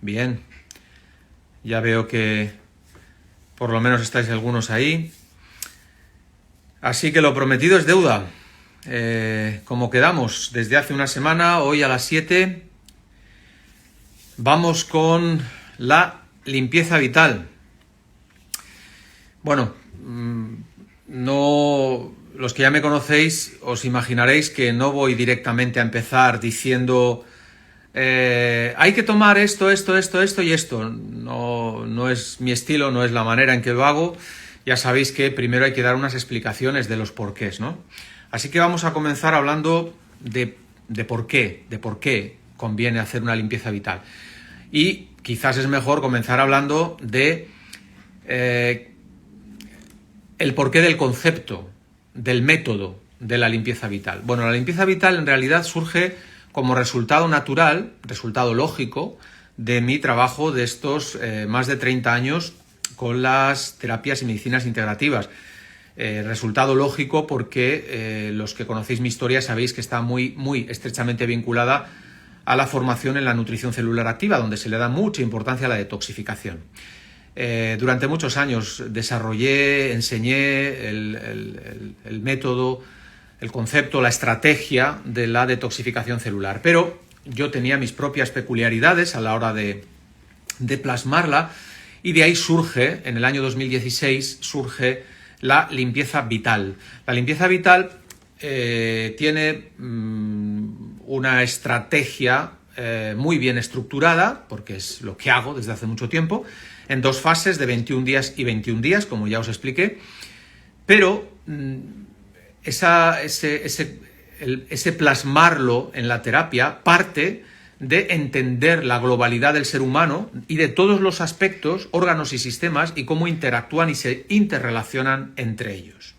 Bien. Ya veo que por lo menos estáis algunos ahí. Así que lo prometido es deuda. Como quedamos desde hace una semana, hoy a las 7, vamos con la limpieza vital. Bueno, no, los que ya me conocéis os imaginaréis que no voy directamente a empezar diciendo hay que tomar esto y esto. No es mi estilo, no es la manera en que lo hago. Ya sabéis que primero hay que dar unas explicaciones de los porqués, ¿no? Así que vamos a comenzar hablando de por qué conviene hacer una limpieza vital. Y quizás es mejor comenzar hablando de el porqué del concepto, del método de la limpieza vital. Bueno, la limpieza vital en realidad surge como resultado natural, resultado lógico, de mi trabajo de estos más de 30 años con las terapias y medicinas integrativas. Resultado lógico porque los que conocéis mi historia sabéis que está muy estrechamente vinculada a la formación en la nutrición celular activa, donde se le da mucha importancia a la detoxificación. Durante muchos años desarrollé, enseñé el método, el concepto, la estrategia de la detoxificación celular, pero yo tenía mis propias peculiaridades a la hora de plasmarla, y de ahí surge, en el año 2016, surge la limpieza vital. La limpieza vital tiene una estrategia muy bien estructurada, porque es lo que hago desde hace mucho tiempo, en 2 fases de 21 días y 21 días, como ya os expliqué, pero ese plasmarlo en la terapia parte de entender la globalidad del ser humano y de todos los aspectos, órganos y sistemas y cómo interactúan y se interrelacionan entre ellos.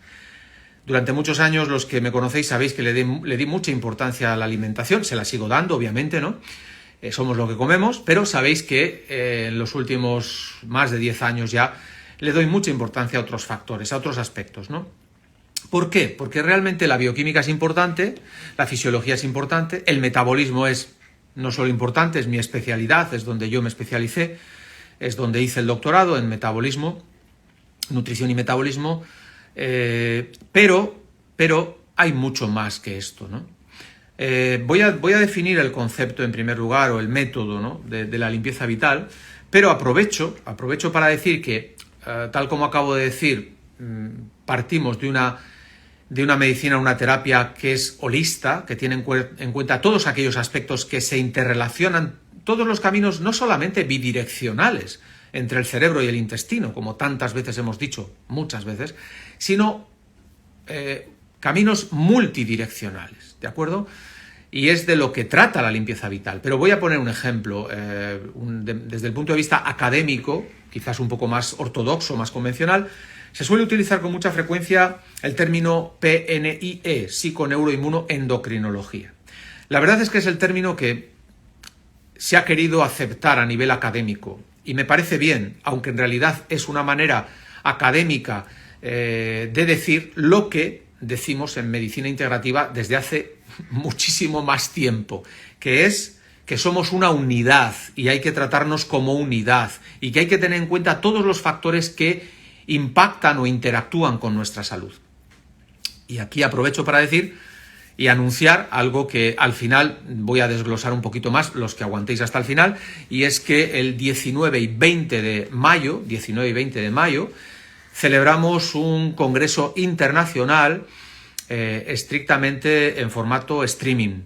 Durante muchos años, los que me conocéis sabéis que le di mucha importancia a la alimentación, se la sigo dando, obviamente, ¿no? Somos lo que comemos, pero sabéis que en los últimos más de 10 años ya le doy mucha importancia a otros factores, a otros aspectos, ¿no? ¿Por qué? Porque realmente la bioquímica es importante, la fisiología es importante, el metabolismo es no solo importante, es mi especialidad, es donde yo me especialicé, es donde hice el doctorado en metabolismo, nutrición y metabolismo, pero hay mucho más que esto, ¿no? Voy a definir el concepto en primer lugar, o el método, ¿no?, de la limpieza vital, pero aprovecho para decir que, tal como acabo de decir, partimos de una medicina, una terapia que es holista, que tiene en cuenta todos aquellos aspectos que se interrelacionan, todos los caminos no solamente bidireccionales entre el cerebro y el intestino, como tantas veces hemos dicho, muchas veces, sino caminos multidireccionales, ¿de acuerdo? Y es de lo que trata la limpieza vital. Pero voy a poner un ejemplo, desde el punto de vista académico, quizás un poco más ortodoxo, más convencional. Se suele utilizar con mucha frecuencia el término PNIE, psiconeuroinmunoendocrinología. La verdad es que es el término que se ha querido aceptar a nivel académico, y me parece bien, aunque en realidad es una manera académica de decir lo que decimos en medicina integrativa desde hace muchísimo más tiempo, que es que somos una unidad y hay que tratarnos como unidad, y que hay que tener en cuenta todos los factores que impactan o interactúan con nuestra salud. Y aquí aprovecho para decir y anunciar algo que al final voy a desglosar un poquito más, los que aguantéis hasta el final, y es que el 19 y 20 de mayo, celebramos un congreso internacional estrictamente en formato streaming.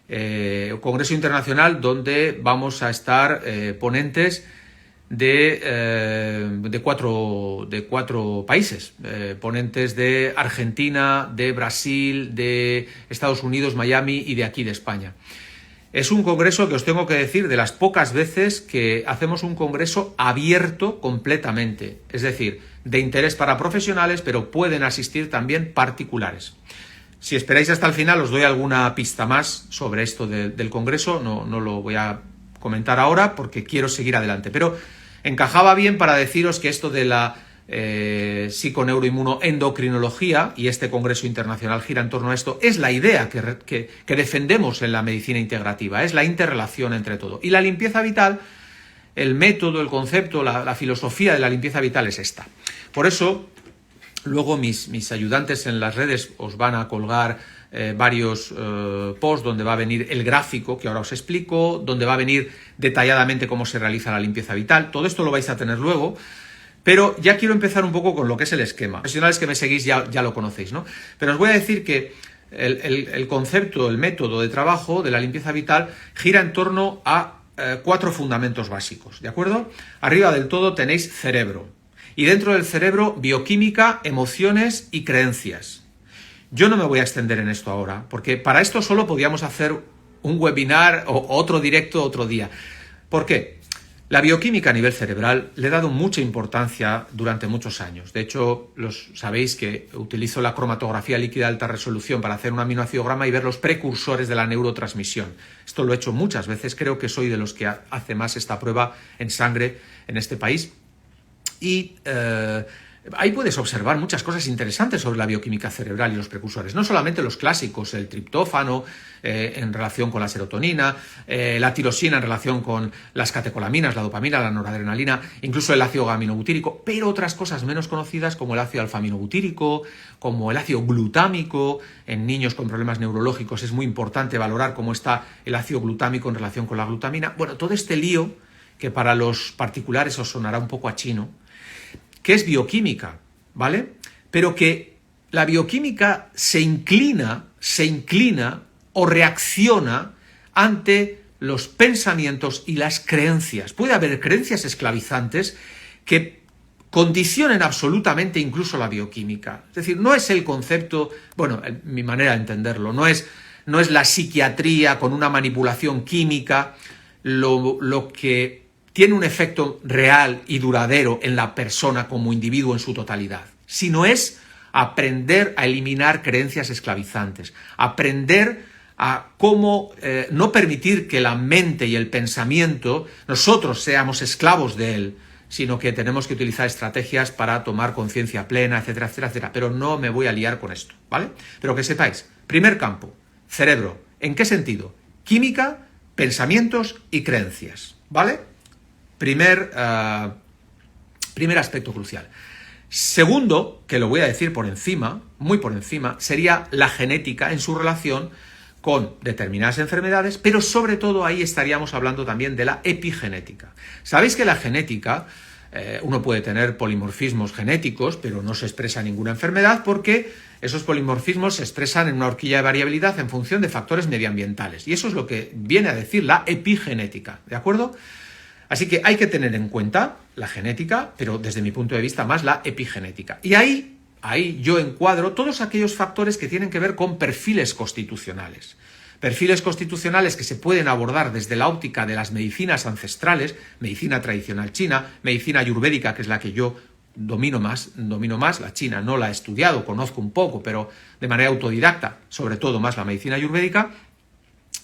Un congreso internacional donde vamos a estar ponentes de cuatro países, ponentes de Argentina, de Brasil, de Estados Unidos, Miami y de aquí de España. Es un congreso que os tengo que decir de las pocas veces que hacemos un congreso abierto completamente, es decir, de interés para profesionales, pero pueden asistir también particulares. Si esperáis hasta el final os doy alguna pista más sobre esto del congreso, no lo voy a comentar ahora porque quiero seguir adelante, pero encajaba bien para deciros que esto de la psiconeuroinmunoendocrinología, y este congreso internacional gira en torno a esto, es la idea que defendemos en la medicina integrativa, es la interrelación entre todo. Y la limpieza vital el método, el concepto, la filosofía de la limpieza vital es esta. Por eso, luego mis ayudantes en las redes os van a colgar varios posts donde va a venir el gráfico que ahora os explico, donde va a venir detalladamente cómo se realiza la limpieza vital. Todo esto lo vais a tener luego. Pero ya quiero empezar un poco con lo que es el esquema. Los profesionales que me seguís ya lo conocéis, ¿no? Pero os voy a decir que el concepto, el método de trabajo de la limpieza vital gira en torno a 4 fundamentos básicos, ¿de acuerdo? Arriba del todo tenéis cerebro. Y dentro del cerebro, bioquímica, emociones y creencias. Yo no me voy a extender en esto ahora, porque para esto solo podíamos hacer un webinar o otro directo otro día. ¿Por qué? La bioquímica a nivel cerebral le he dado mucha importancia durante muchos años. De hecho, sabéis que utilizo la cromatografía líquida de alta resolución para hacer un aminoacidograma y ver los precursores de la neurotransmisión. Esto lo he hecho muchas veces, creo que soy de los que hace más esta prueba en sangre en este país. Y ahí puedes observar muchas cosas interesantes sobre la bioquímica cerebral y los precursores. No solamente los clásicos, el triptófano en relación con la serotonina, la tirosina en relación con las catecolaminas, la dopamina, la noradrenalina, incluso el ácido gaminobutírico, pero otras cosas menos conocidas como el ácido alfa-aminobutírico, como el ácido glutámico. En niños con problemas neurológicos es muy importante valorar cómo está el ácido glutámico en relación con la glutamina. Bueno, todo este lío que para los particulares os sonará un poco a chino, que es bioquímica, ¿vale? Pero que la bioquímica se inclina o reacciona ante los pensamientos y las creencias. Puede haber creencias esclavizantes que condicionen absolutamente incluso la bioquímica. Es decir, no es el concepto, bueno, mi manera de entenderlo, no es la psiquiatría con una manipulación química lo que tiene un efecto real y duradero en la persona como individuo en su totalidad, sino es aprender a eliminar creencias esclavizantes, aprender a cómo no permitir que la mente y el pensamiento, nosotros seamos esclavos de él, sino que tenemos que utilizar estrategias para tomar conciencia plena, etcétera, etcétera, etcétera. Pero no me voy a liar con esto, ¿vale? Pero que sepáis, primer campo, cerebro. ¿En qué sentido? Química, pensamientos y creencias, ¿vale? Primer aspecto crucial. Segundo, que lo voy a decir por encima, muy por encima, sería la genética en su relación con determinadas enfermedades, pero sobre todo ahí estaríamos hablando también de la epigenética. Sabéis que la genética, uno puede tener polimorfismos genéticos, pero no se expresa ninguna enfermedad porque esos polimorfismos se expresan en una horquilla de variabilidad en función de factores medioambientales. Y eso es lo que viene a decir la epigenética, ¿de acuerdo? Así que hay que tener en cuenta la genética, pero desde mi punto de vista más la epigenética. Y ahí yo encuadro todos aquellos factores que tienen que ver con perfiles constitucionales. Perfiles constitucionales que se pueden abordar desde la óptica de las medicinas ancestrales, medicina tradicional china, medicina ayurvédica, que es la que yo domino más, la china no la he estudiado, conozco un poco, pero de manera autodidacta, sobre todo más la medicina ayurvédica.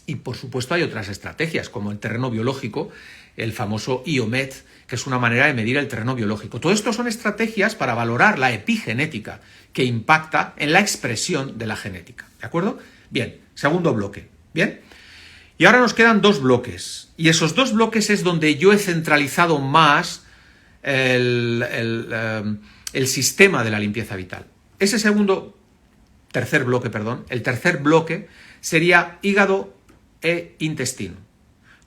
Y por supuesto hay otras estrategias, como el terreno biológico, el famoso IOMED, que es una manera de medir el terreno biológico. Todo esto son estrategias para valorar la epigenética que impacta en la expresión de la genética. ¿De acuerdo? Bien, segundo bloque. Bien. Y ahora nos quedan 2 bloques. Y esos 2 bloques es donde yo he centralizado más el sistema de la limpieza vital. Ese tercer bloque sería hígado e intestino,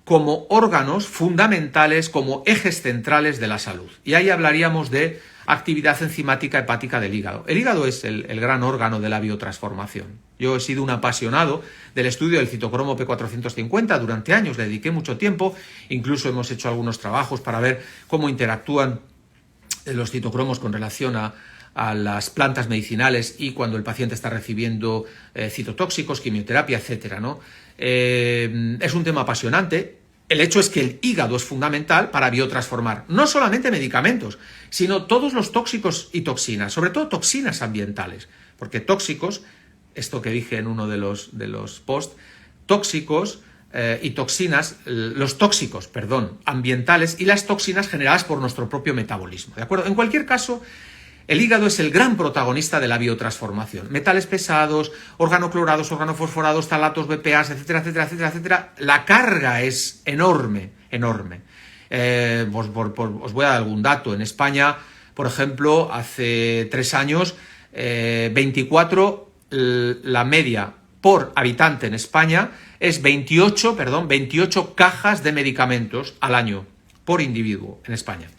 como órganos fundamentales, como ejes centrales de la salud. Y ahí hablaríamos de actividad enzimática hepática del hígado. El hígado es el gran órgano de la biotransformación. Yo he sido un apasionado del estudio del citocromo P450 durante años, le dediqué mucho tiempo, incluso hemos hecho algunos trabajos para ver cómo interactúan los citocromos con relación a las plantas medicinales y cuando el paciente está recibiendo citotóxicos, quimioterapia, etcétera, ¿no? Es un tema apasionante. El hecho es que el hígado es fundamental para biotransformar no solamente medicamentos, sino todos los tóxicos y toxinas, sobre todo toxinas ambientales, porque tóxicos, esto que dije en uno de los posts, tóxicos y toxinas, los tóxicos, ambientales y las toxinas generadas por nuestro propio metabolismo, ¿de acuerdo? En cualquier caso, el hígado es el gran protagonista de la biotransformación. Metales pesados, organoclorados, organofosforados, talatos, BPAs, etcétera, etcétera, etcétera, etcétera. La carga es enorme, enorme. Os voy a dar algún dato. En España, por ejemplo, hace 3 años, 24, la media por habitante en España es 28 cajas de medicamentos al año por individuo en España.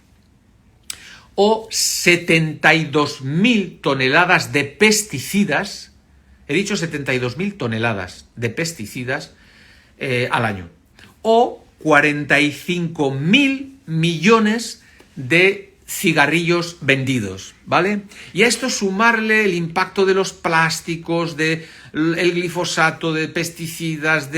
O 72.000 toneladas de pesticidas, he dicho 72.000 toneladas de pesticidas al año. O 45.000 millones de cigarrillos vendidos, ¿vale? Y a esto sumarle el impacto de los plásticos, de el glifosato, de pesticidas,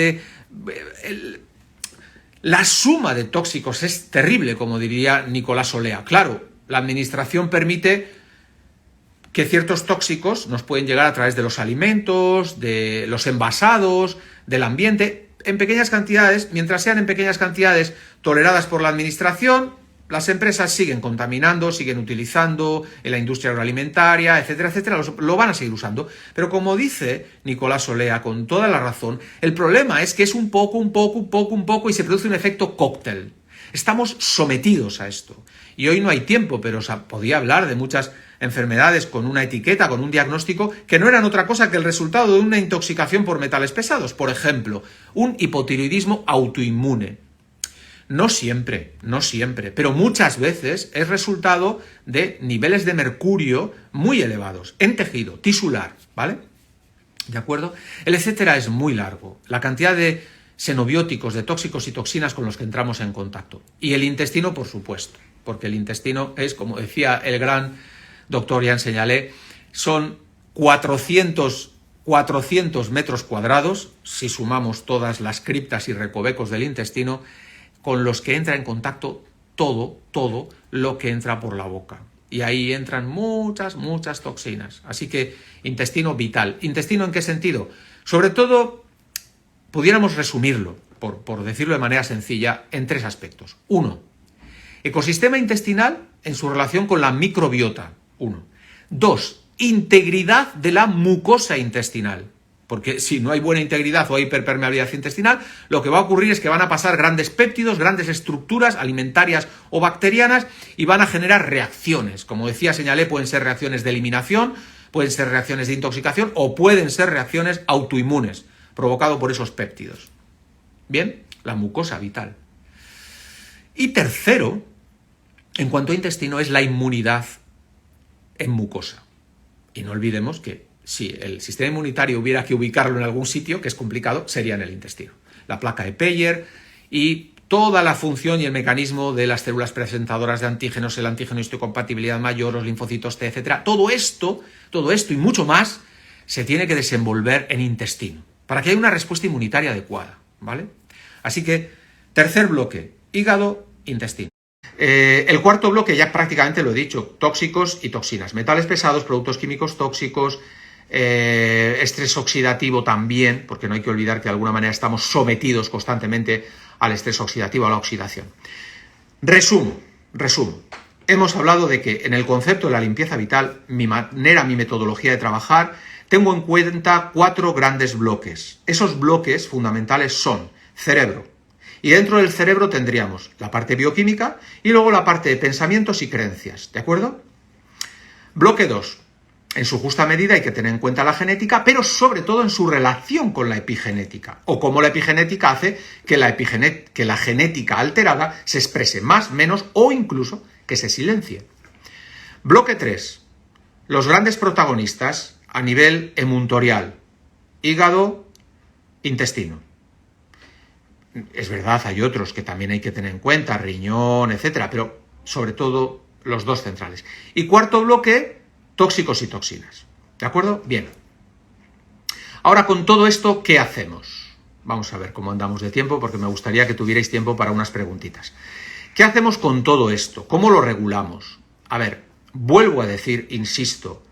la suma de tóxicos es terrible, como diría Nicolás Olea. Claro, la administración permite que ciertos tóxicos nos pueden llegar a través de los alimentos, de los envasados, del ambiente, en pequeñas cantidades. Mientras sean en pequeñas cantidades toleradas por la administración, las empresas siguen contaminando, siguen utilizando en la industria agroalimentaria, etcétera, etcétera, lo van a seguir usando. Pero como dice Nicolás Olea con toda la razón, el problema es que es un poco y se produce un efecto cóctel. Estamos sometidos a esto. Y hoy no hay tiempo, pero podía hablar de muchas enfermedades con una etiqueta, con un diagnóstico, que no eran otra cosa que el resultado de una intoxicación por metales pesados. Por ejemplo, un hipotiroidismo autoinmune. No siempre, pero muchas veces es resultado de niveles de mercurio muy elevados en tejido tisular, ¿vale? ¿De acuerdo? El etcétera es muy largo. La cantidad de xenobióticos, de tóxicos y toxinas con los que entramos en contacto. Y el intestino, por supuesto, porque el intestino es, como decía el gran doctor Jan Señalé, son 400 metros cuadrados, si sumamos todas las criptas y recovecos del intestino, con los que entra en contacto todo lo que entra por la boca. Y ahí entran muchas toxinas. Así que intestino vital. ¿Intestino en qué sentido? Sobre todo, pudiéramos resumirlo, por decirlo de manera sencilla, en 3 aspectos. 1. Ecosistema intestinal en su relación con la microbiota. 1. 2. Integridad de la mucosa intestinal. Porque si no hay buena integridad o hay hiperpermeabilidad intestinal, lo que va a ocurrir es que van a pasar grandes péptidos, grandes estructuras alimentarias o bacterianas y van a generar reacciones. Como decía, señalé, pueden ser reacciones de eliminación, pueden ser reacciones de intoxicación o pueden ser reacciones autoinmunes, provocado por esos péptidos. Bien, la mucosa vital. Y tercero, en cuanto a intestino, es la inmunidad en mucosa. Y no olvidemos que si el sistema inmunitario hubiera que ubicarlo en algún sitio, que es complicado, sería en el intestino. La placa de Peyer y toda la función y el mecanismo de las células presentadoras de antígenos, el antígeno histocompatibilidad mayor, los linfocitos T, etc. Todo esto y mucho más se tiene que desenvolver en intestino para que haya una respuesta inmunitaria adecuada, ¿vale? Así que, tercer bloque, hígado, intestino. El cuarto bloque ya prácticamente lo he dicho, tóxicos y toxinas, metales pesados, productos químicos tóxicos, estrés oxidativo también, porque no hay que olvidar que de alguna manera estamos sometidos constantemente al estrés oxidativo, a la oxidación. Resumo. Hemos hablado de que en el concepto de la limpieza vital, mi metodología de trabajar, tengo en cuenta 4 grandes bloques. Esos bloques fundamentales son cerebro. Y dentro del cerebro tendríamos la parte bioquímica y luego la parte de pensamientos y creencias, ¿de acuerdo? Bloque 2. En su justa medida hay que tener en cuenta la genética, pero sobre todo en su relación con la epigenética, o cómo la epigenética hace que la genética alterada se exprese más, menos o incluso que se silencie. Bloque 3. Los grandes protagonistas a nivel emuntorial, hígado, intestino. Es verdad, hay otros que también hay que tener en cuenta, riñón, etcétera, pero sobre todo los 2 centrales. Y cuarto bloque, tóxicos y toxinas. ¿De acuerdo? Bien. Ahora, con todo esto, ¿qué hacemos? Vamos a ver cómo andamos de tiempo, porque me gustaría que tuvierais tiempo para unas preguntitas. ¿Qué hacemos con todo esto? ¿Cómo lo regulamos? A ver, vuelvo a decir, insisto,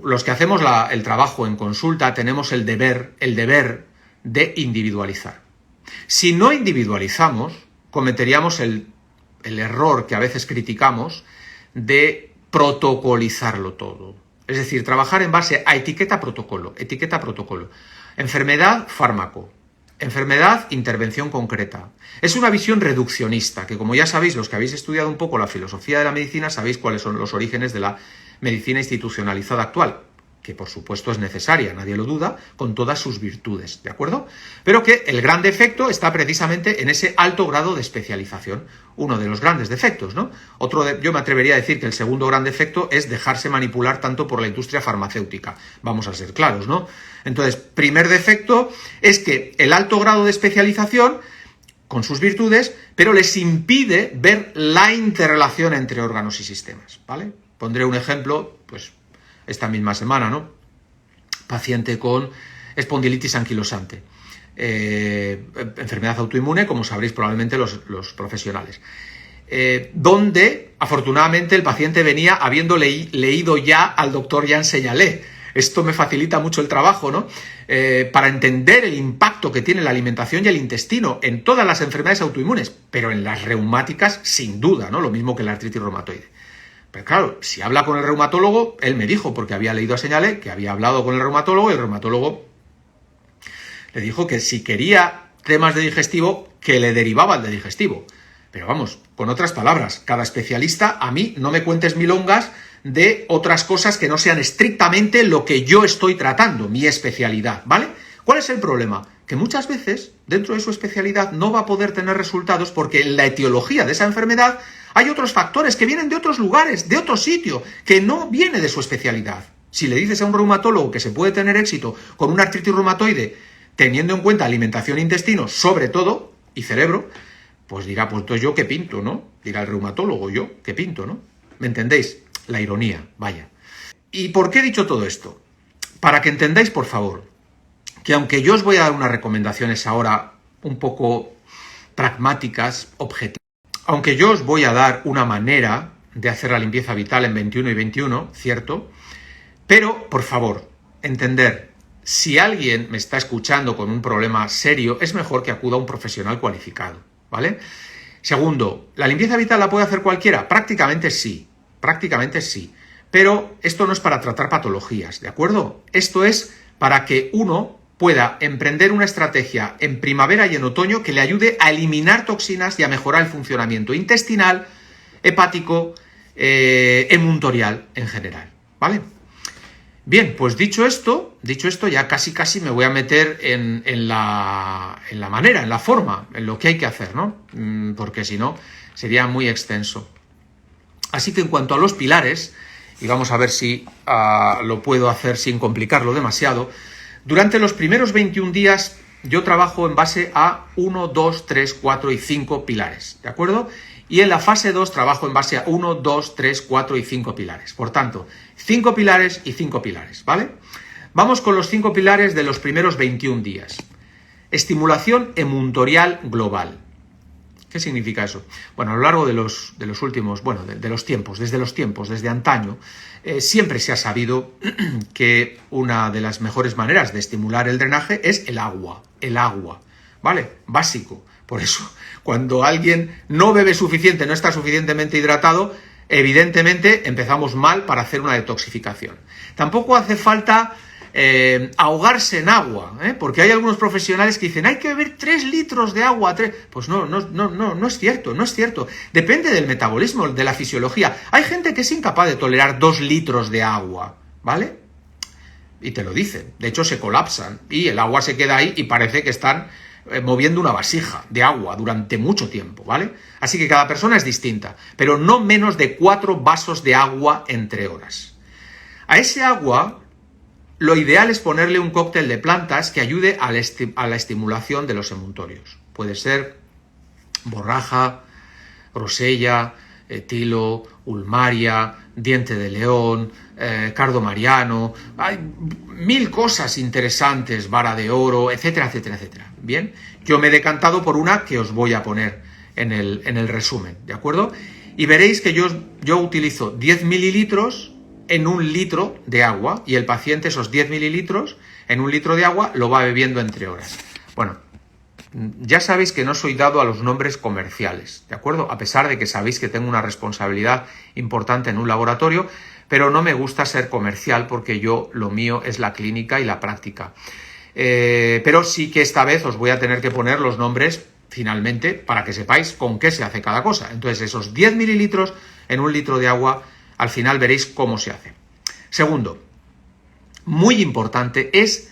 los que hacemos el trabajo en consulta tenemos el deber de individualizar. Si no individualizamos, cometeríamos el error que a veces criticamos de protocolizarlo todo. Es decir, trabajar en base a etiqueta-protocolo. Enfermedad, fármaco. Enfermedad, intervención concreta. Es una visión reduccionista, que como ya sabéis, los que habéis estudiado un poco la filosofía de la medicina, sabéis cuáles son los orígenes de la medicina institucionalizada actual, que por supuesto es necesaria, nadie lo duda, con todas sus virtudes, ¿de acuerdo? Pero que el gran defecto está precisamente en ese alto grado de especialización, uno de los grandes defectos, ¿no? Yo me atrevería a decir que el segundo gran defecto es dejarse manipular tanto por la industria farmacéutica, vamos a ser claros, ¿no? Entonces, primer defecto es que el alto grado de especialización, con sus virtudes, pero les impide ver la interrelación entre órganos y sistemas, ¿vale? Pondré un ejemplo, pues, esta misma semana, ¿no? Paciente con espondilitis anquilosante, enfermedad autoinmune, como sabréis probablemente los profesionales, donde afortunadamente el paciente venía habiendo leído ya al doctor Jan Señalé. Esto me facilita mucho el trabajo, ¿no? Para entender el impacto que tiene la alimentación y el intestino en todas las enfermedades autoinmunes, pero en las reumáticas sin duda, ¿no? Lo mismo que la artritis reumatoide. Pero claro, si habla con el reumatólogo, él me dijo, porque había leído a Señalé, que había hablado con el reumatólogo, y el reumatólogo le dijo que si quería temas de digestivo, que le derivaba el de digestivo. Pero vamos, con otras palabras, cada especialista, a mí no me cuentes milongas de otras cosas que no sean estrictamente lo que yo estoy tratando, mi especialidad, ¿vale? ¿Cuál es el problema? Que muchas veces, dentro de su especialidad, no va a poder tener resultados porque en la etiología de esa enfermedad hay otros factores que vienen de otros lugares, de otro sitio, que no viene de su especialidad. Si le dices a un reumatólogo que se puede tener éxito con una artritis reumatoide, teniendo en cuenta alimentación e intestino, sobre todo, y cerebro, pues dirá, pues entonces yo qué pinto, ¿no? Dirá el reumatólogo, yo qué pinto, ¿no? ¿Me entendéis? La ironía, vaya. ¿Y por qué he dicho todo esto? Para que entendáis, por favor, que aunque yo os voy a dar unas recomendaciones ahora un poco pragmáticas, objetivas, aunque yo os voy a dar una manera de hacer la limpieza vital en 21 y 21, ¿cierto? Pero, por favor, entender, si alguien me está escuchando con un problema serio, es mejor que acuda a un profesional cualificado, ¿vale? Segundo, ¿la limpieza vital la puede hacer cualquiera? Prácticamente sí, pero esto no es para tratar patologías, ¿de acuerdo? Esto es para que uno pueda emprender una estrategia en primavera y en otoño que le ayude a eliminar toxinas y a mejorar el funcionamiento intestinal, hepático, emuntorial en general, ¿vale? Bien, pues dicho esto, ya casi me voy a meter en la manera, en la forma, en lo que hay que hacer, ¿no? Porque si no, sería muy extenso. Así que en cuanto a los pilares, y vamos a ver si lo puedo hacer sin complicarlo demasiado, durante los primeros 21 días yo trabajo en base a 1, 2, 3, 4 y 5 pilares, ¿de acuerdo? Y en la fase 2 trabajo en base a 1, 2, 3, 4 y 5 pilares. Por tanto, 5 pilares y 5 pilares, ¿vale? Vamos con los 5 pilares de los primeros 21 días. Estimulación emuntorial global. ¿Qué significa eso? Bueno, a lo largo de los últimos, de los tiempos, desde antaño, siempre se ha sabido que una de las mejores maneras de estimular el drenaje es el agua, ¿vale? Básico. Por eso, cuando alguien no bebe suficiente, no está suficientemente hidratado, evidentemente empezamos mal para hacer una detoxificación. Tampoco hace falta ahogarse en agua, porque hay algunos profesionales que dicen hay que beber 3 litros de agua. Pues no es cierto. Depende del metabolismo, de la fisiología. Hay gente que es incapaz de tolerar 2 litros de agua, ¿vale? Y te lo dicen. De hecho, se colapsan y el agua se queda ahí y parece que están moviendo una vasija de agua durante mucho tiempo, ¿vale? Así que cada persona es distinta, pero no menos de 4 vasos de agua entre horas. A ese agua, lo ideal es ponerle un cóctel de plantas que ayude a la estimulación de los emuntorios. Puede ser borraja, rosella, tilo, ulmaria, diente de león, cardo mariano. Hay 1000 cosas interesantes, vara de oro, etcétera. Bien, yo me he decantado por una que os voy a poner en el resumen, ¿de acuerdo? Y veréis que yo utilizo 10 mililitros en 1 litro de agua y el paciente esos 10 mililitros en 1 litro de agua lo va bebiendo entre horas. Bueno, ya sabéis que no soy dado a los nombres comerciales, ¿de acuerdo? A pesar de que sabéis que tengo una responsabilidad importante en un laboratorio, pero no me gusta ser comercial porque lo mío es la clínica y la práctica. pero sí que esta vez os voy a tener que poner los nombres finalmente para que sepáis con qué se hace cada cosa. Entonces, esos 10 mililitros en un litro de agua, al final veréis cómo se hace. Segundo, muy importante, es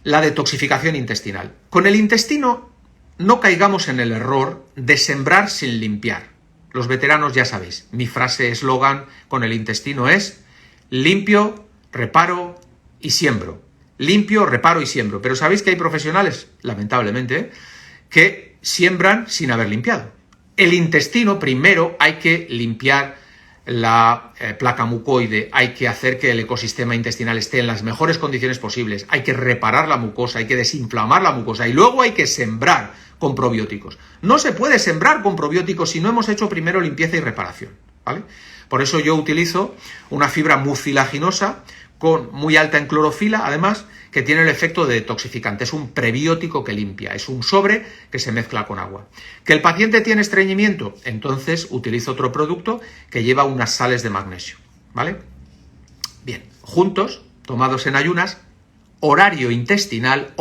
la detoxificación intestinal. Con el intestino no caigamos en el error de sembrar sin limpiar. Los veteranos ya sabéis, mi frase eslogan con el intestino es limpio, reparo y siembro. Limpio, reparo y siembro. Pero sabéis que hay profesionales, lamentablemente, que siembran sin haber limpiado. El intestino primero hay que limpiar la placa mucoide, hay que hacer que el ecosistema intestinal esté en las mejores condiciones posibles, hay que reparar la mucosa, hay que desinflamar la mucosa y luego hay que sembrar con probióticos. No se puede sembrar con probióticos si no hemos hecho primero limpieza y reparación, ¿vale? Por eso yo utilizo una fibra mucilaginosa muy alta en clorofila, además, que tiene el efecto de detoxificante. Es un prebiótico que limpia, es un sobre que se mezcla con agua. ¿Que el paciente tiene estreñimiento? Entonces utilizo otro producto que lleva unas sales de magnesio, ¿vale? Bien, juntos, tomados en ayunas, horario intestinal.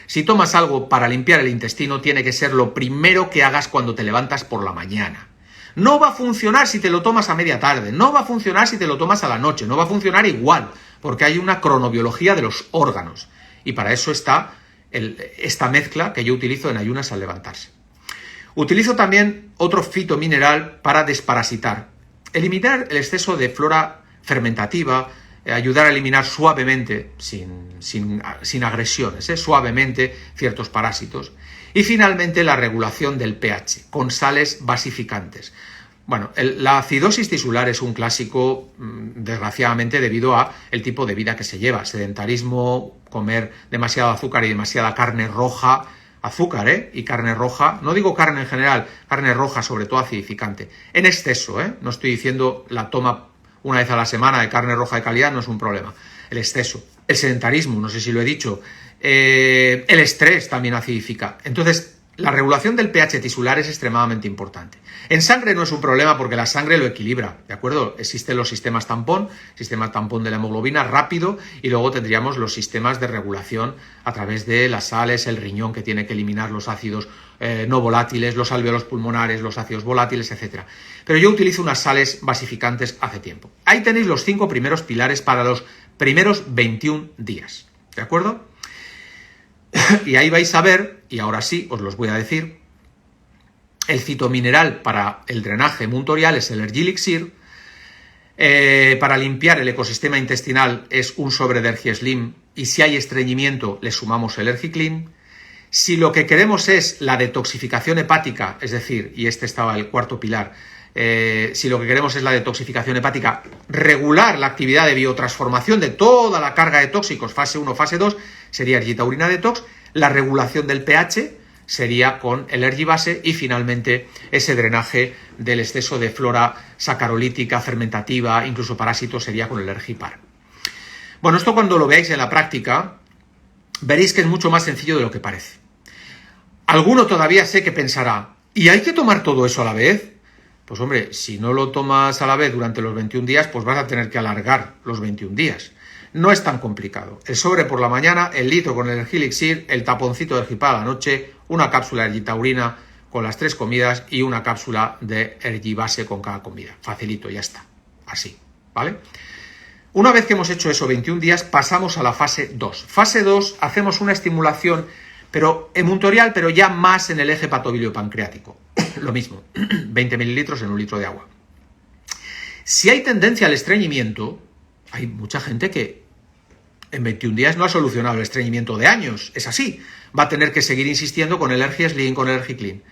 Si tomas algo para limpiar el intestino, tiene que ser lo primero que hagas cuando te levantas por la mañana. No va a funcionar si te lo tomas a media tarde, no va a funcionar si te lo tomas a la noche, no va a funcionar igual, porque hay una cronobiología de los órganos. Y para eso está esta mezcla que yo utilizo en ayunas al levantarse. Utilizo también otro fitomineral para desparasitar. Eliminar el exceso de flora fermentativa, ayudar a eliminar suavemente, sin agresiones, suavemente ciertos parásitos. Y finalmente la regulación del pH, con sales basificantes. Bueno, la acidosis tisular es un clásico, desgraciadamente, debido a el tipo de vida que se lleva. Sedentarismo, comer demasiado azúcar y demasiada carne roja, azúcar, y carne roja, no digo carne en general, carne roja sobre todo acidificante. En exceso, no estoy diciendo la toma una vez a la semana de carne roja de calidad, no es un problema. El exceso. El sedentarismo, no sé si lo he dicho. El estrés también acidifica. Entonces, la regulación del pH tisular es extremadamente importante. En sangre no es un problema porque la sangre lo equilibra, ¿de acuerdo? Existen los sistemas tampón, sistema tampón de la hemoglobina rápido, y luego tendríamos los sistemas de regulación a través de las sales, el riñón que tiene que eliminar los ácidos no volátiles, los alvéolos pulmonares, los ácidos volátiles, etc. Pero yo utilizo unas sales basificantes hace tiempo. Ahí tenéis los 5 primeros pilares para los primeros 21 días, ¿de acuerdo? Y ahí vais a ver, y ahora sí os los voy a decir, el fitomineral para el drenaje muntorial es el Ergilixir, para limpiar el ecosistema intestinal es un sobre de Ergieslim, y si hay estreñimiento le sumamos el Ergiclean. Si lo que queremos es la detoxificación hepática, es decir, y este estaba el cuarto pilar, si lo que queremos es la detoxificación hepática, regular la actividad de biotransformación de toda la carga de tóxicos, fase 1, fase 2, sería Ergitaurina Detox, la regulación del pH sería con el Ergibase y finalmente ese drenaje del exceso de flora sacarolítica, fermentativa, incluso parásitos sería con el Ergipar. Bueno, esto cuando lo veáis en la práctica veréis que es mucho más sencillo de lo que parece. Alguno todavía sé que pensará, ¿y hay que tomar todo eso a la vez? Pues hombre, si no lo tomas a la vez durante los 21 días, pues vas a tener que alargar los 21 días. No es tan complicado. El sobre por la mañana, el litro con el Ergilixir, el taponcito de Ergipar a la noche, una cápsula de Ergitaurina con las 3 comidas y una cápsula de Ergibase con cada comida. Facilito, ya está. Así, ¿vale? Una vez que hemos hecho eso 21 días, pasamos a la fase 2. Fase 2, hacemos una estimulación pero emuntorial, pero ya más en el eje patobilio-pancreático. Lo mismo, 20 mililitros en un litro de agua. Si hay tendencia al estreñimiento, hay mucha gente que en 21 días no ha solucionado el estreñimiento de años. Es así. Va a tener que seguir insistiendo con el Ergieslim, con el Ergiclean.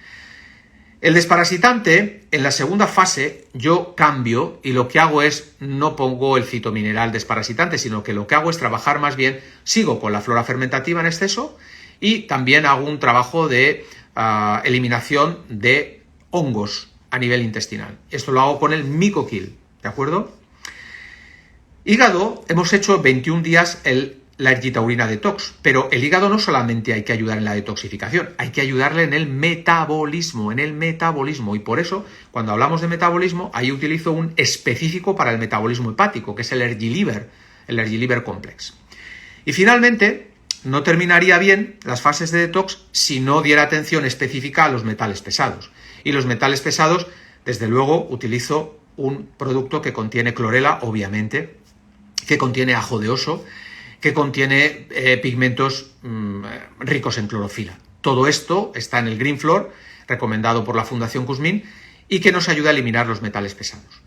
El desparasitante, en la segunda fase, yo cambio y lo que hago es, no pongo el fitomineral desparasitante, sino que lo que hago es trabajar más bien, sigo con la flora fermentativa en exceso y también hago un trabajo de eliminación de hongos a nivel intestinal. Esto lo hago con el Mycokill, ¿de acuerdo? Hígado, hemos hecho 21 días la Ergitaurina Detox, pero el hígado no solamente hay que ayudar en la detoxificación, hay que ayudarle en el metabolismo, y por eso, cuando hablamos de metabolismo, ahí utilizo un específico para el metabolismo hepático, que es el Ergiliver Complex. Y finalmente, no terminaría bien las fases de detox si no diera atención específica a los metales pesados. Y los metales pesados, desde luego, utilizo un producto que contiene clorela, obviamente, que contiene ajo de oso, que contiene pigmentos ricos en clorofila. Todo esto está en el Green Flor, recomendado por la Fundación Kuzmin, y que nos ayuda a eliminar los metales pesados.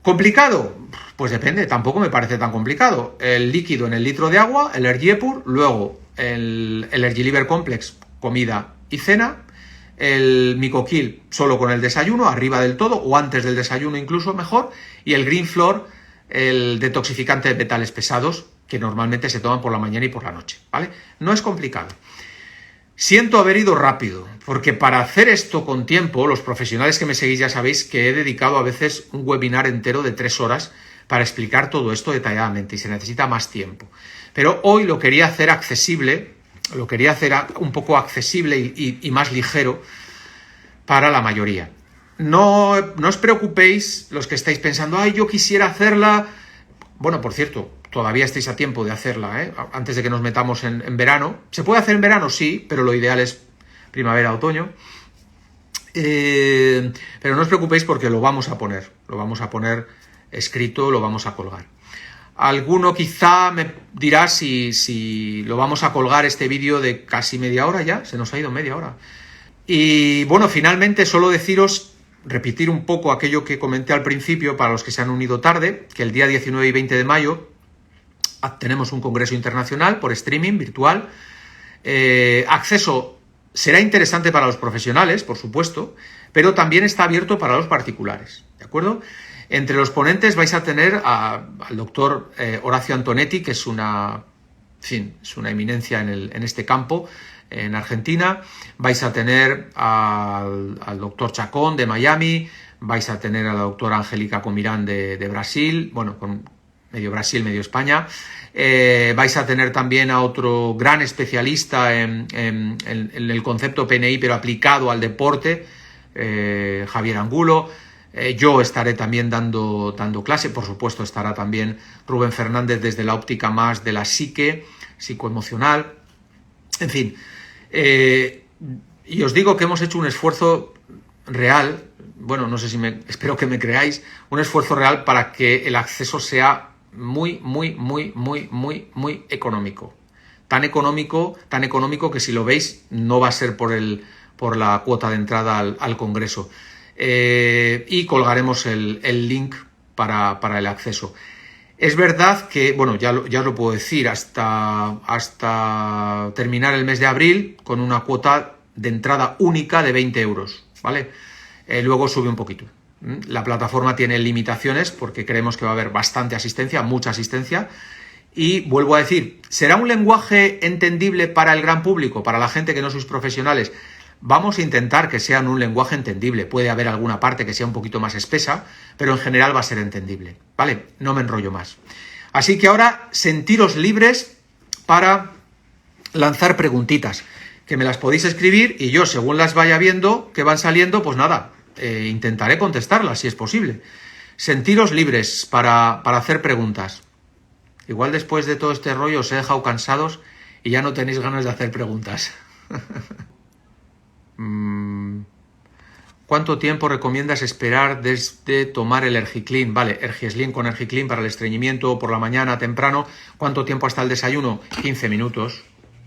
¿Complicado? Pues depende, tampoco me parece tan complicado. El líquido en el litro de agua, el Ergiepur, luego el Ergiliver Complex, comida y cena, el Mycokill solo con el desayuno, arriba del todo, o antes del desayuno incluso mejor, y el Green Flor, el detoxificante de metales pesados, que normalmente se toman por la mañana y por la noche, ¿vale? No es complicado. Siento haber ido rápido, porque para hacer esto con tiempo, los profesionales que me seguís ya sabéis que he dedicado a veces un webinar entero de 3 horas para explicar todo esto detalladamente y se necesita más tiempo. Pero hoy lo quería hacer accesible, lo quería hacer un poco accesible y más ligero para la mayoría. No os preocupéis los que estáis pensando, ay, yo quisiera hacerla. Bueno, por cierto, todavía estáis a tiempo de hacerla, antes de que nos metamos en verano. ¿Se puede hacer en verano? Sí, pero lo ideal es primavera, otoño. Pero no os preocupéis porque lo vamos a poner escrito, lo vamos a colgar. Alguno quizá me dirá si lo vamos a colgar este vídeo de casi media hora ya, se nos ha ido media hora. Y bueno, finalmente solo deciros, repetir un poco aquello que comenté al principio para los que se han unido tarde, que el día 19 y 20 de mayo tenemos un congreso internacional por streaming virtual. Acceso será interesante para los profesionales, por supuesto, pero también está abierto para los particulares, ¿de acuerdo? Entre los ponentes vais a tener al doctor Horacio Antonetti, que es una eminencia en este campo, en Argentina. Vais a tener al doctor Chacón de Miami, vais a tener a la doctora Angélica Comirán de Brasil, bueno, con medio Brasil, medio España. Vais a tener también a otro gran especialista en el concepto PNI, pero aplicado al deporte, Javier Angulo. Yo estaré también dando clase, por supuesto estará también Rubén Fernández desde la óptica más de la psique, psicoemocional, en fin. Y os digo que hemos hecho un esfuerzo real, bueno, no sé si espero que me creáis, un esfuerzo real para que el acceso sea muy económico. Tan económico que si lo veis no va a ser por la cuota de entrada al congreso. Y colgaremos el link para el acceso. Es verdad que, bueno, ya lo puedo decir, hasta terminar el mes de abril con una cuota de entrada única de 20 euros, ¿vale? Luego sube un poquito. La plataforma tiene limitaciones porque creemos que va a haber bastante asistencia, mucha asistencia. Y vuelvo a decir, ¿será un lenguaje entendible para el gran público, para la gente que no sois profesionales? Vamos a intentar que sea un lenguaje entendible. Puede haber alguna parte que sea un poquito más espesa, pero en general va a ser entendible, ¿vale? No me enrollo más. Así que ahora sentiros libres para lanzar preguntitas, que me las podéis escribir y yo, según las vaya viendo que van saliendo, pues nada, intentaré contestarlas si es posible. Sentiros libres para hacer preguntas. Igual después de todo este rollo os he dejado cansados y ya no tenéis ganas de hacer preguntas. ¿Cuánto tiempo recomiendas esperar desde tomar el Ergiclean? Vale, Ergislin con Ergiclean para el estreñimiento por la mañana temprano. ¿Cuánto tiempo hasta el desayuno? 15 minutos.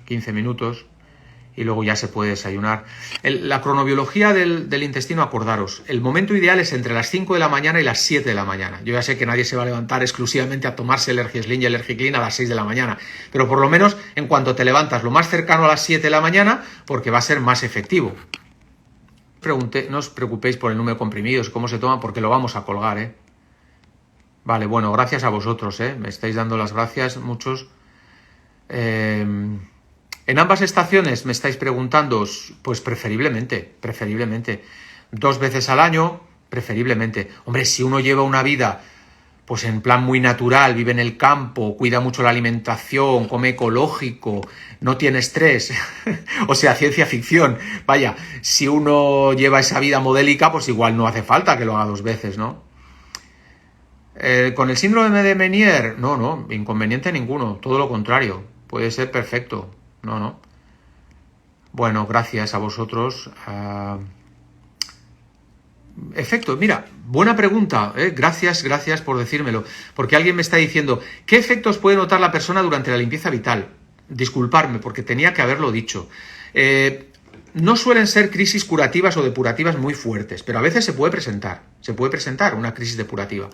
15 minutos. Y luego ya se puede desayunar. La cronobiología del intestino, acordaros, el momento ideal es entre las 5 de la mañana y las 7 de la mañana. Yo ya sé que nadie se va a levantar exclusivamente a tomarse el Ergislin y el Ergiclean a las 6 de la mañana, pero por lo menos en cuanto te levantas lo más cercano a las 7 de la mañana, porque va a ser más efectivo. No os preocupéis por el número de comprimidos, cómo se toman, porque lo vamos a colgar, Vale, bueno, gracias a vosotros, me estáis dando las gracias, muchos. En ambas estaciones me estáis preguntando, pues preferiblemente, 2 veces al año, preferiblemente. Hombre, si uno lleva una vida, pues en plan muy natural, vive en el campo, cuida mucho la alimentación, come ecológico, no tiene estrés, o sea, ciencia ficción. Vaya, si uno lleva esa vida modélica, pues igual no hace falta que lo haga 2 veces, ¿no? Con el síndrome de Meniere, no, inconveniente ninguno, todo lo contrario. puede ser perfecto. No, no. Bueno, gracias a vosotros. Efecto, mira, buena pregunta, ¿eh? Gracias por decírmelo, porque alguien me está diciendo, ¿qué efectos puede notar la persona durante la limpieza vital? Disculparme, porque tenía que haberlo dicho. No suelen ser crisis curativas o depurativas muy fuertes, pero a veces se puede presentar una crisis depurativa.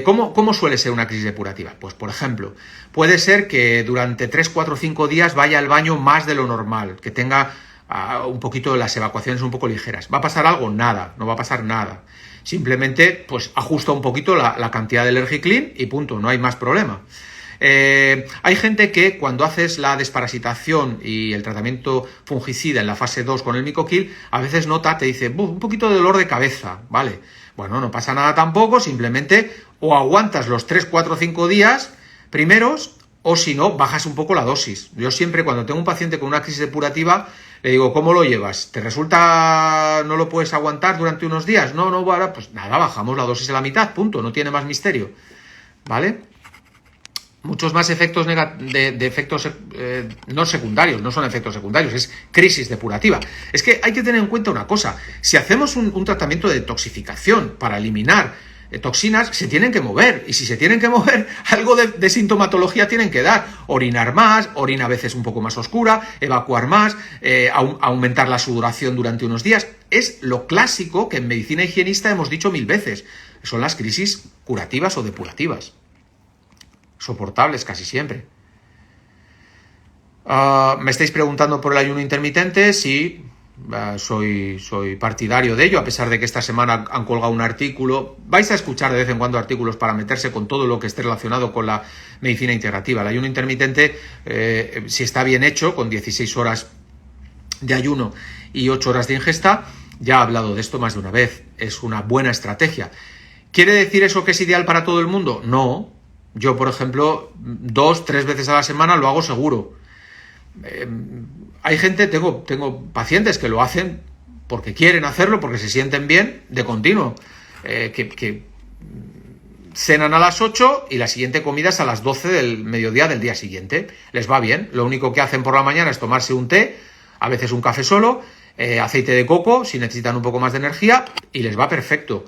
¿Cómo suele ser una crisis depurativa? Pues, por ejemplo, puede ser que durante 3, 4, 5 días vaya al baño más de lo normal, que tenga un poquito las evacuaciones un poco ligeras. ¿Va a pasar algo? Nada, no va a pasar nada. Simplemente, pues, ajusta un poquito la cantidad de Energiclean y punto, no hay más problema. Hay gente que cuando haces la desparasitación y el tratamiento fungicida en la fase 2 con el Mycokill, a veces te dice, un poquito de dolor de cabeza, ¿vale? Bueno, no pasa nada tampoco, simplemente o aguantas los 3, 4, 5 días primeros, o si no, bajas un poco la dosis. Yo siempre, cuando tengo un paciente con una crisis depurativa, le digo, ¿cómo lo llevas? ¿Te resulta, no lo puedes aguantar durante unos días? No, ahora, pues nada, bajamos la dosis a la mitad, punto, no tiene más misterio, ¿vale? Muchos más efectos de efectos no secundarios, no son efectos secundarios, es crisis depurativa. Es que hay que tener en cuenta una cosa, si hacemos un tratamiento de detoxificación para eliminar toxinas, se tienen que mover, y si se tienen que mover, algo de sintomatología tienen que dar, orinar más, orina a veces un poco más oscura, evacuar más, aumentar la sudoración durante unos días. Es lo clásico que en medicina higienista hemos dicho 1000 veces, son las crisis curativas o depurativas. Soportables casi siempre. Me estáis preguntando por el ayuno intermitente. Sí, soy partidario de ello, a pesar de que esta semana han colgado un artículo. Vais a escuchar de vez en cuando artículos para meterse con todo lo que esté relacionado con la medicina integrativa. El ayuno intermitente, si está bien hecho, con 16 horas de ayuno y 8 horas de ingesta, ya he hablado de esto más de una vez, es una buena estrategia. ¿Quiere decir eso que es ideal para todo el mundo? No. Yo, por ejemplo, 2, 3 veces a la semana lo hago seguro. Hay gente, tengo pacientes que lo hacen porque quieren hacerlo, porque se sienten bien de continuo. Que cenan a las 8 y la siguiente comida es a las 12 del mediodía del día siguiente. Les va bien. Lo único que hacen por la mañana es tomarse un té, a veces un café solo, aceite de coco, si necesitan un poco más de energía, y les va perfecto.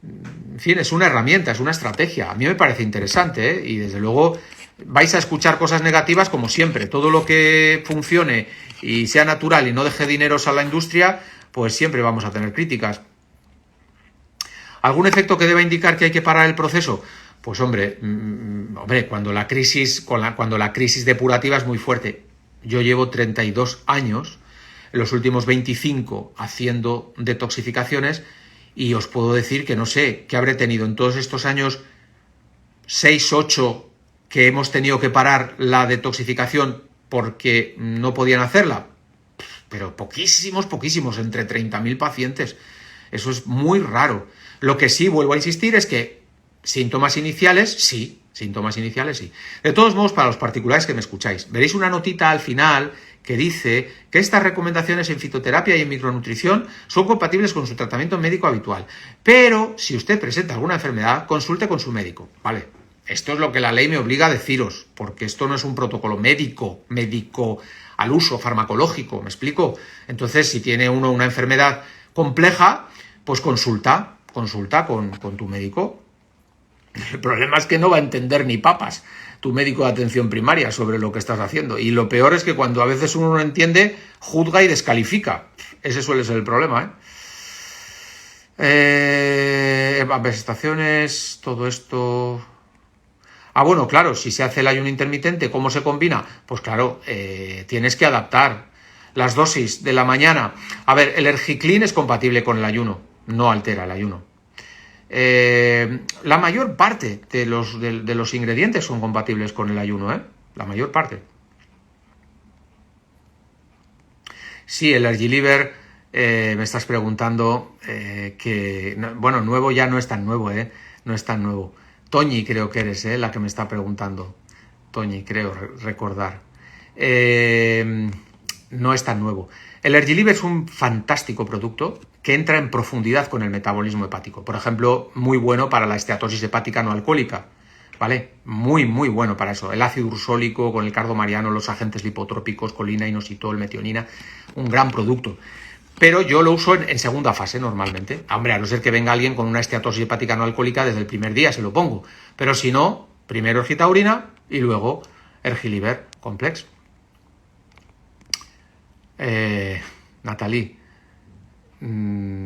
En fin, es una herramienta, es una estrategia. A mí me parece interesante, ¿eh? Y desde luego vais a escuchar cosas negativas como siempre. Todo lo que funcione y sea natural y no deje dineros a la industria, pues siempre vamos a tener críticas. ¿Algún efecto que deba indicar que hay que parar el proceso? Pues hombre, cuando la crisis depurativa es muy fuerte. Yo llevo 32 años, en los últimos 25 haciendo detoxificaciones, y os puedo decir que no sé, qué habré tenido en todos estos años, 6, 8, que hemos tenido que parar la detoxificación porque no podían hacerla. Pero poquísimos, entre 30.000 pacientes. Eso es muy raro. Lo que sí, vuelvo a insistir, es que síntomas iniciales, sí. De todos modos, para los particulares que me escucháis, veréis una notita al final que dice que estas recomendaciones en fitoterapia y en micronutrición son compatibles con su tratamiento médico habitual. Pero, si usted presenta alguna enfermedad, consulte con su médico. Vale, esto es lo que la ley me obliga a deciros, porque esto no es un protocolo médico al uso farmacológico, ¿me explico? Entonces, si tiene uno una enfermedad compleja, pues consulta con tu médico. El problema es que no va a entender ni papas tu médico de atención primaria sobre lo que estás haciendo. Y lo peor es que cuando a veces uno no entiende, juzga y descalifica. Ese suele ser el problema, estaciones, todo esto. Bueno, claro, si se hace el ayuno intermitente, ¿cómo se combina? Pues claro, tienes que adaptar las dosis de la mañana. A ver, el Energiclean es compatible con el ayuno, no altera el ayuno. La mayor parte de los ingredientes son compatibles con el ayuno, la mayor parte. Sí, el Ergiliver, me estás preguntando nuevo ya no es tan nuevo, no es tan nuevo. Toñi creo que eres, la que me está preguntando. Toñi, creo recordar. No es tan nuevo. El Ergiliver es un fantástico producto que entra en profundidad con el metabolismo hepático. Por ejemplo, muy bueno para la esteatosis hepática no alcohólica. ¿vale? Muy, muy bueno para eso. El ácido ursólico con el cardo mariano, los agentes lipotrópicos, colina, inositol, metionina, un gran producto. Pero yo lo uso en segunda fase normalmente. Hombre, a no ser que venga alguien con una esteatosis hepática no alcohólica, desde el primer día se lo pongo. Pero si no, primero ergitaurina y luego Ergiliber Complex. Natalie,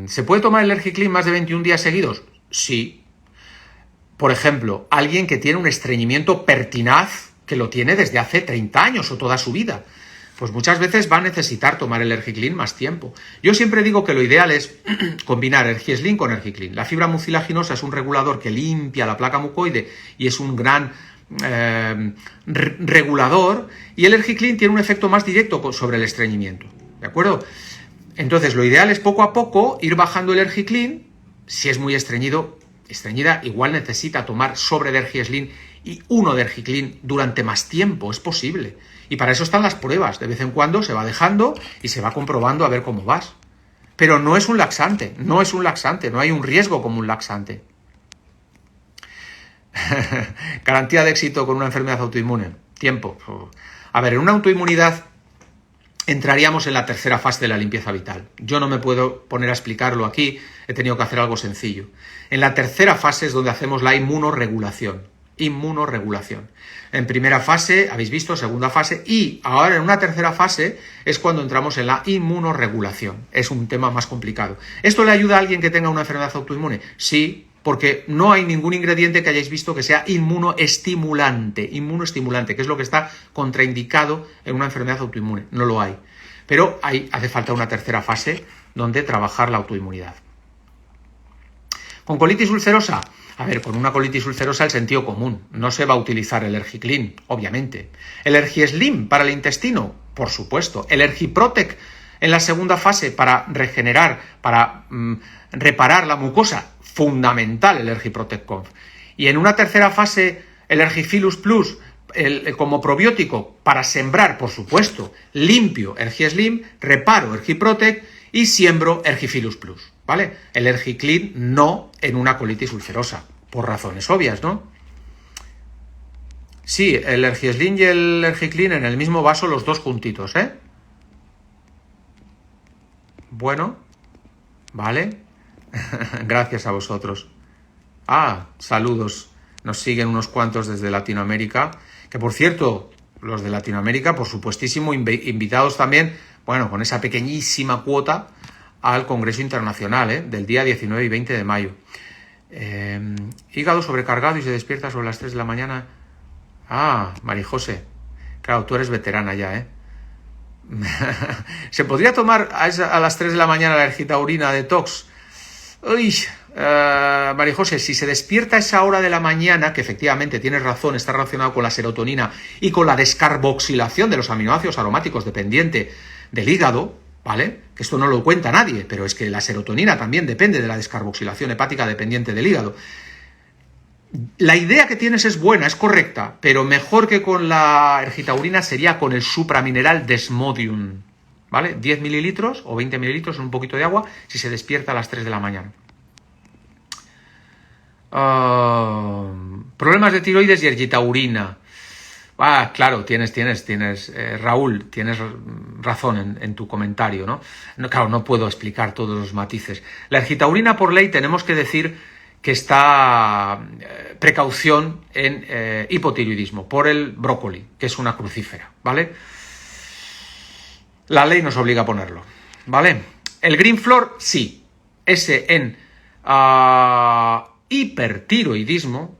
¿se puede tomar el Ergiclin más de 21 días seguidos? Sí. Por ejemplo, alguien que tiene un estreñimiento pertinaz, que lo tiene desde hace 30 años o toda su vida, pues muchas veces va a necesitar tomar el Ergiclin más tiempo. Yo siempre digo que lo ideal es combinar Ergislin con Ergiclin. La fibra mucilaginosa es un regulador que limpia la placa mucoide y es un gran regulador, y el Ergiclin tiene un efecto más directo sobre el estreñimiento, ¿de acuerdo? Entonces lo ideal es poco a poco ir bajando el Ergiclin. Si es muy estreñida, igual necesita tomar sobre de Ergislin y uno de Ergiclin durante más tiempo, es posible. Y para eso están las pruebas, de vez en cuando se va dejando y se va comprobando a ver cómo vas. Pero no es un laxante, no hay un riesgo como un laxante. Garantía de éxito con una enfermedad autoinmune. Tiempo. A ver, en una autoinmunidad entraríamos en la tercera fase de la limpieza vital. Yo no me puedo poner a explicarlo aquí, he tenido que hacer algo sencillo. En la tercera fase es donde hacemos la inmunorregulación. En primera fase, habéis visto, segunda fase, y ahora en una tercera fase es cuando entramos en la inmunorregulación. Es un tema más complicado. ¿Esto le ayuda a alguien que tenga una enfermedad autoinmune? Sí, porque no hay ningún ingrediente que hayáis visto que sea inmunoestimulante, que es lo que está contraindicado en una enfermedad autoinmune. No lo hay. Pero hace falta una tercera fase donde trabajar la autoinmunidad. ¿Con colitis ulcerosa? A ver, con una colitis ulcerosa el sentido común. No se va a utilizar el Ergiclin, obviamente. ¿El Ergieslim para el intestino? Por supuesto. ¿El Ergiprotec en la segunda fase para regenerar, para reparar la mucosa? Fundamental el Ergiprotec Conf. Y en una tercera fase, el Ergifilus Plus como probiótico para sembrar, por supuesto, limpio Ergieslim, reparo Ergiprotec y siembro Ergifilus Plus, ¿vale? El Ergiclin no en una colitis ulcerosa, por razones obvias, ¿no? Sí, el Ergieslim y el Ergiclin en el mismo vaso, los dos juntitos, ¿eh? Bueno, vale. Gracias a vosotros. Saludos. Nos siguen unos cuantos desde Latinoamérica. Que por cierto, los de Latinoamérica, por supuestísimo, invitados también, bueno, con esa pequeñísima cuota al Congreso Internacional, del día 19 y 20 de mayo. Hígado sobrecargado y se despierta sobre las 3 de la mañana. María José. Claro, tú eres veterana ya, ¿eh? ¿Se podría tomar a las 3 de la mañana la ergitaurina detox? Uy, María José, si se despierta a esa hora de la mañana, que efectivamente tienes razón, está relacionado con la serotonina y con la descarboxilación de los aminoácidos aromáticos dependiente del hígado, ¿vale? Que esto no lo cuenta nadie, pero es que la serotonina también depende de la descarboxilación hepática dependiente del hígado. La idea que tienes es buena, es correcta, pero mejor que con la ergitaurina sería con el supramineral Desmodium, ¿vale? 10 mililitros o 20 mililitros en un poquito de agua si se despierta a las 3 de la mañana. Problemas de tiroides y ergitaurina. Claro, tienes Raúl, tienes razón en tu comentario, ¿no? Claro, no puedo explicar todos los matices. La ergitaurina, por ley, tenemos que decir que está precaución en hipotiroidismo por el brócoli, que es una crucífera, ¿vale? La ley nos obliga a ponerlo, ¿vale? El Green Flor, sí. Ese en hipertiroidismo,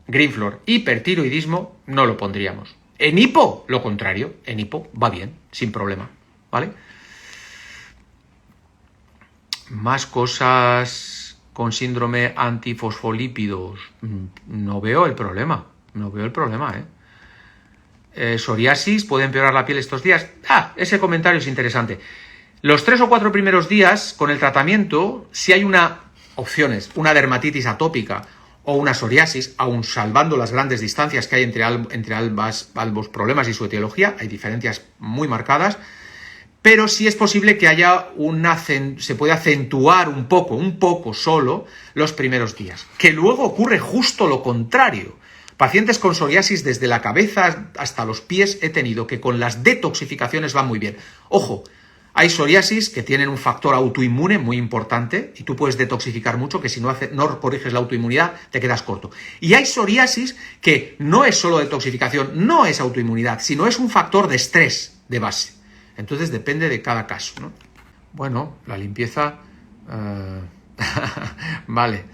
Green Flor, hipertiroidismo, no lo pondríamos. En hipo, lo contrario, en hipo va bien, sin problema, ¿vale? Más cosas con síndrome antifosfolípidos. No veo el problema, psoriasis, ¿puede empeorar la piel estos días? Ese comentario es interesante. Los 3 o 4 primeros días con el tratamiento, si hay opciones, una dermatitis atópica o una psoriasis, aun salvando las grandes distancias que hay entre ambos problemas y su etiología, hay diferencias muy marcadas, pero sí es posible que haya se puede acentuar un poco solo, los primeros días. Que luego ocurre justo lo contrario. Pacientes con psoriasis desde la cabeza hasta los pies he tenido que con las detoxificaciones van muy bien. Ojo, hay psoriasis que tienen un factor autoinmune muy importante y tú puedes detoxificar mucho, que si no corriges la autoinmunidad te quedas corto. Y hay psoriasis que no es solo detoxificación, no es autoinmunidad, sino es un factor de estrés de base. Entonces depende de cada caso, ¿no? Bueno, la limpieza... Vale.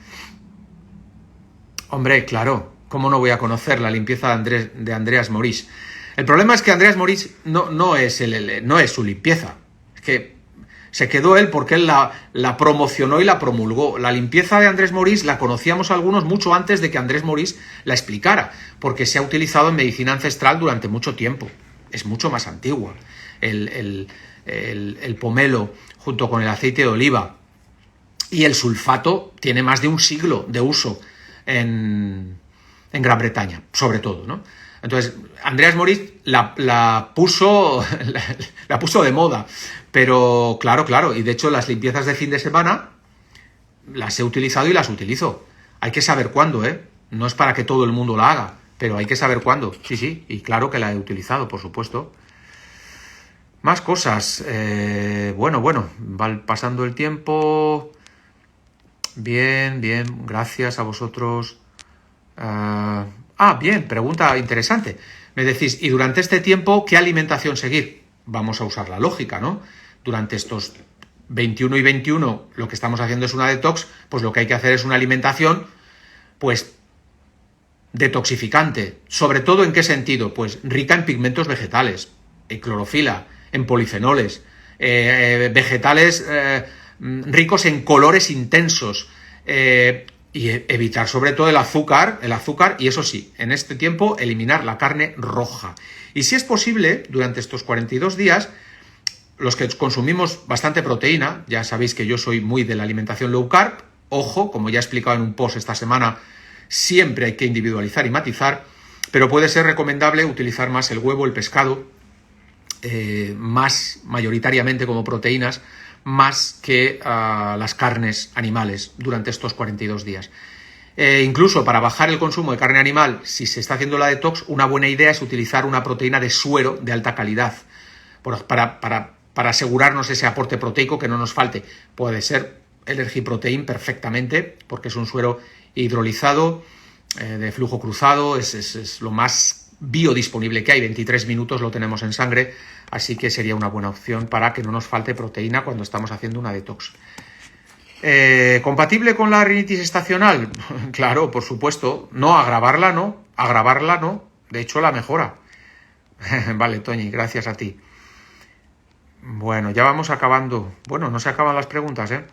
Hombre, claro, ¿cómo no voy a conocer la limpieza de Andreas Moritz? El problema es que Andreas Moritz no es su limpieza. Es que se quedó él porque él la promocionó y la promulgó. La limpieza de Andrés Moritz la conocíamos algunos mucho antes de que Andrés Moritz la explicara, porque se ha utilizado en medicina ancestral durante mucho tiempo. Es mucho más antigua. El pomelo junto con el aceite de oliva y el sulfato tiene más de un siglo de uso en Gran Bretaña, sobre todo, ¿no? Entonces, Andreas Moritz la puso de moda, pero claro, y de hecho las limpiezas de fin de semana las he utilizado y las utilizo. Hay que saber cuándo, ¿eh? No es para que todo el mundo la haga, pero hay que saber cuándo. Sí, y claro que la he utilizado, por supuesto. Más cosas. Bueno, va pasando el tiempo. Bien, gracias a vosotros. Bien, pregunta interesante. Me decís, ¿y durante este tiempo qué alimentación seguir? Vamos a usar la lógica, ¿no? Durante estos 21 y 21 lo que estamos haciendo es una detox, pues lo que hay que hacer es una alimentación, pues, detoxificante. ¿Sobre todo en qué sentido? Pues rica en pigmentos vegetales, en clorofila, en polifenoles, vegetales ricos en colores intensos, y evitar sobre todo el azúcar, y eso sí, en este tiempo eliminar la carne roja. Y si es posible, durante estos 42 días, los que consumimos bastante proteína, ya sabéis que yo soy muy de la alimentación low carb, ojo, como ya he explicado en un post esta semana, siempre hay que individualizar y matizar, pero puede ser recomendable utilizar más el huevo, el pescado, más mayoritariamente como proteínas, más que las carnes animales durante estos 42 días. Incluso para bajar el consumo de carne animal, si se está haciendo la detox, una buena idea es utilizar una proteína de suero de alta calidad, para asegurarnos ese aporte proteico que no nos falte. Puede ser el Ergiprotein perfectamente, porque es un suero hidrolizado, de flujo cruzado, es lo más biodisponible que hay, 23 minutos lo tenemos en sangre, así que sería una buena opción para que no nos falte proteína cuando estamos haciendo una detox. ¿Compatible con la rinitis estacional? Claro, por supuesto. No, agravarla no, de hecho la mejora. Vale, Toñi, gracias a ti. Bueno, ya vamos acabando. Bueno, no se acaban las preguntas, ¿eh?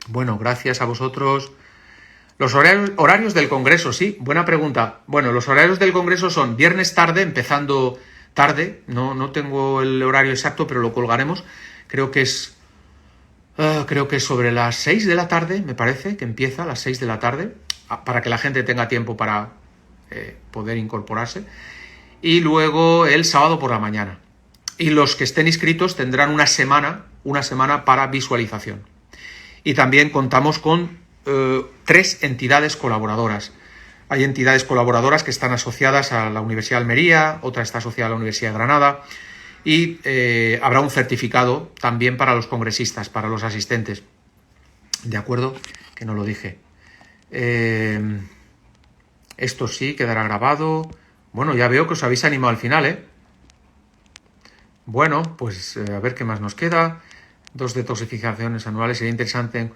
Bueno, gracias a vosotros. Los horarios del Congreso, sí, buena pregunta. Bueno, los horarios del Congreso son viernes tarde, empezando tarde, no tengo el horario exacto, pero lo colgaremos. Creo que es sobre las 6 de la tarde, me parece, que empieza a las 6 de la tarde, para que la gente tenga tiempo para poder incorporarse. Y luego el sábado por la mañana. Y los que estén inscritos tendrán una semana para visualización. Y también contamos con 3 entidades colaboradoras. Hay entidades colaboradoras que están asociadas a la Universidad de Almería, otra está asociada a la Universidad de Granada, y habrá un certificado también para los congresistas, para los asistentes. ¿De acuerdo? Que no lo dije. Esto sí quedará grabado. Bueno, ya veo que os habéis animado al final, ¿eh? Bueno, pues a ver qué más nos queda. 2 detoxificaciones anuales, sería interesante.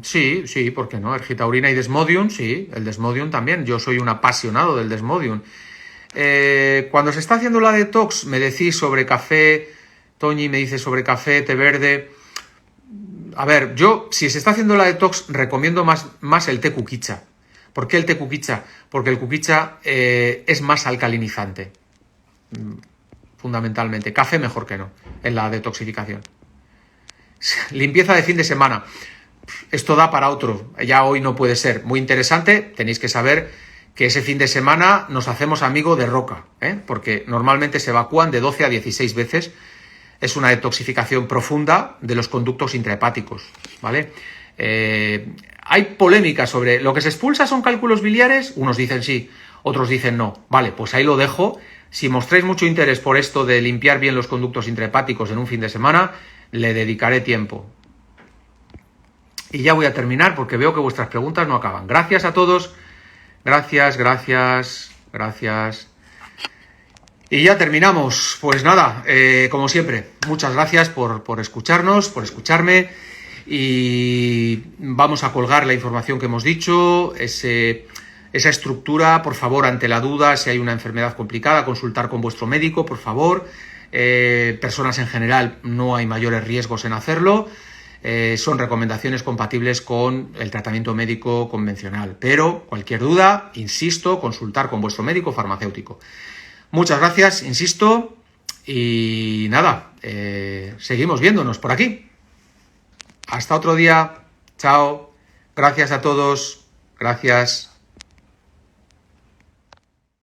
Sí, ¿por qué no? Ergitaurina y Desmodium, sí, el Desmodium también. Yo soy un apasionado del Desmodium. Cuando se está haciendo la detox, me decís sobre café, Toñi me dice sobre café, té verde. A ver, yo, si se está haciendo la detox, recomiendo más el té kukicha. ¿Por qué el té kukicha? Porque el kukicha es más alcalinizante, fundamentalmente. Café mejor que no, en la detoxificación. Limpieza de fin de semana. Esto da para otro. Ya hoy no puede ser. Muy interesante. Tenéis que saber que ese fin de semana nos hacemos amigo de Roca, porque normalmente se evacúan de 12 a 16 veces. Es una detoxificación profunda de los conductos intrahepáticos, ¿vale? Hay polémica sobre lo que se expulsa son cálculos biliares, unos dicen sí, otros dicen no. Vale, pues ahí lo dejo. Si mostráis mucho interés por esto de limpiar bien los conductos intrahepáticos en un fin de semana, le dedicaré tiempo. Y ya voy a terminar porque veo que vuestras preguntas no acaban. Gracias a todos. Gracias. Y ya terminamos. Pues nada, como siempre, muchas gracias por escucharnos, por escucharme. Y vamos a colgar la información que hemos dicho, esa estructura, por favor, ante la duda, si hay una enfermedad complicada, consultar con vuestro médico, por favor. Personas en general, no hay mayores riesgos en hacerlo. Son recomendaciones compatibles con el tratamiento médico convencional. Pero cualquier duda, insisto, consultar con vuestro médico farmacéutico. Muchas gracias, insisto, y nada, seguimos viéndonos por aquí. Hasta otro día. Chao. Gracias a todos. Gracias.